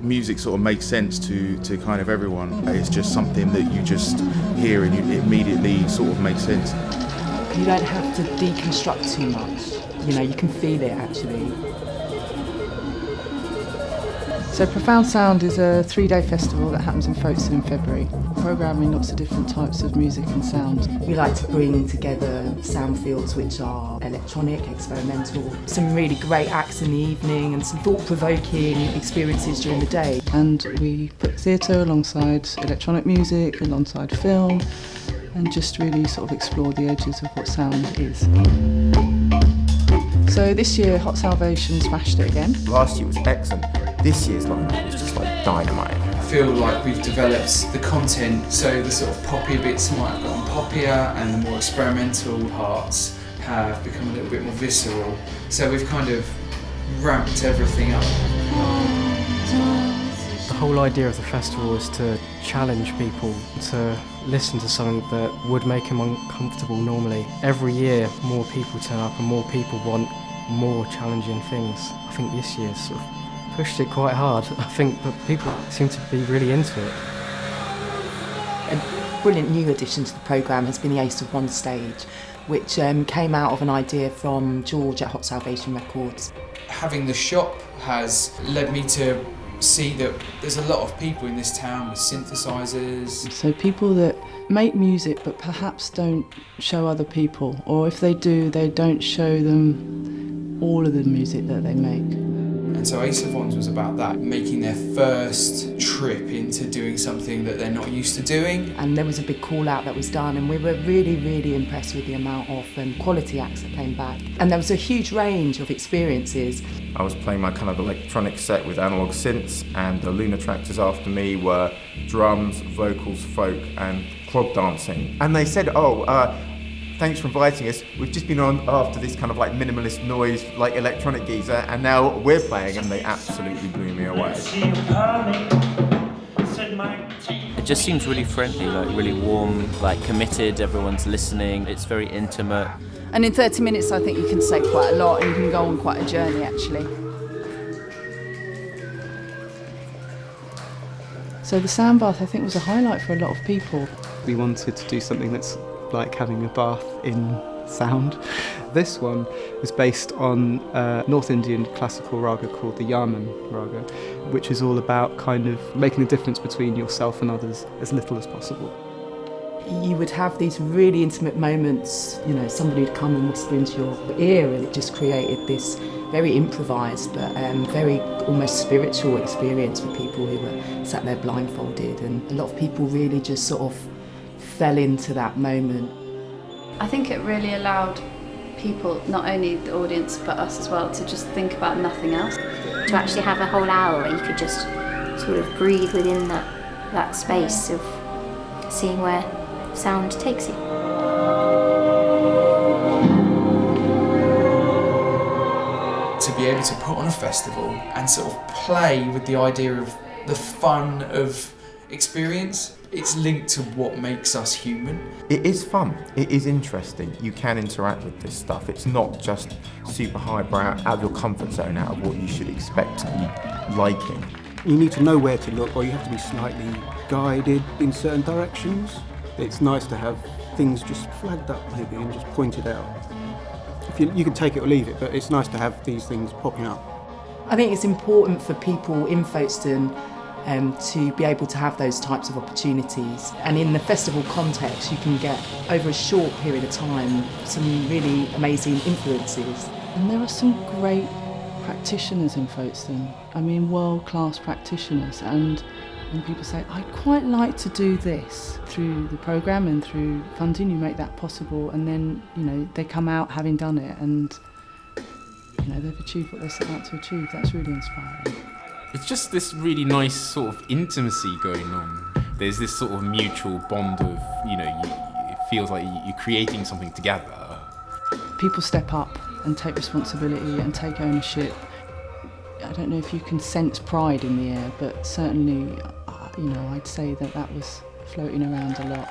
music sort of makes sense to kind of everyone. It's just something that you just hear and it immediately sort of makes sense. You don't have to deconstruct too much. You know, you can feel it actually. So Profound Sound is a 3-day festival that happens in Folkestone in February, programming lots of different types of music and sound. We like to bring together sound fields which are electronic, experimental, some really great acts in the evening and some thought-provoking experiences during the day. And we put theatre alongside electronic music, alongside film, and just really sort of explore the edges of what sound is. So this year Hot Salvation smashed it again. Last year was excellent. This year's lineup was just like dynamite. I feel like we've developed the content so the sort of poppy bits might have gotten poppier and the more experimental parts have become a little bit more visceral. So we've kind of ramped everything up. The whole idea of the festival is to challenge people to listen to something that would make them uncomfortable normally. Every year more people turn up and more people want more challenging things. I think this year's sort of pushed it quite hard. I think that people seem to be really into it. A brilliant new addition to the programme has been the Ace of One stage, which came out of an idea from George at Hot Salvation Records. Having the shop has led me to see that there's a lot of people in this town with synthesizers. So people that make music but perhaps don't show other people, or if they do, they don't show them all of the music that they make. And so Ace of Wands was about that, making their first trip into doing something that they're not used to doing. And there was a big call out that was done, and we were really, really impressed with the amount of quality acts that came back. And there was a huge range of experiences. I was playing my kind of electronic set with analog synths, and the Lunar Tractors after me were drums, vocals, folk and clog dancing. And they said, thanks for inviting us. We've just been on after this kind of like minimalist noise, like electronic geezer, and now we're playing, and they absolutely blew me away. It just seems really friendly, like really warm, like committed, everyone's listening, it's very intimate. And in 30 minutes I think you can say quite a lot and you can go on quite a journey actually. So the sound bath I think was a highlight for a lot of people. We wanted to do something that's like having a bath in sound. This one is based on a North Indian classical raga called the Yaman raga, which is all about kind of making a difference between yourself and others as little as possible. You would have these really intimate moments, you know, somebody would come and whisper into your ear, and it just created this very improvised but very almost spiritual experience for people who were sat there blindfolded, and a lot of people really just sort of fell into that moment. I think it really allowed people, not only the audience but us as well, to just think about nothing else. To actually have a whole hour where you could just sort of breathe within that space of seeing where sound takes you. To be able to put on a festival and sort of play with the idea of the fun of experience, it's linked to what makes us human. It is fun, it is interesting, you can interact with this stuff. It's not just super highbrow, out of your comfort zone, out of what you should expect to be liking. You need to know where to look, or you have to be slightly guided in certain directions. It's nice to have things just flagged up maybe and just pointed out. If you can take it or leave it, but it's nice to have these things popping up. I think it's important for people in Folkestone to be able to have those types of opportunities. And in the festival context, you can get, over a short period of time, some really amazing influences. And there are some great practitioners in Folkestone. I mean, world-class practitioners. And when people say, I'd quite like to do this, through the programme and through funding, you make that possible. And then, you know, they come out having done it and, you know, they've achieved what they set out to achieve. That's really inspiring. It's just this really nice sort of intimacy going on. There's this sort of mutual bond of, you know, it feels like you're creating something together. People step up and take responsibility and take ownership. I don't know if you can sense pride in the air, but certainly, you know, I'd say that was floating around a lot.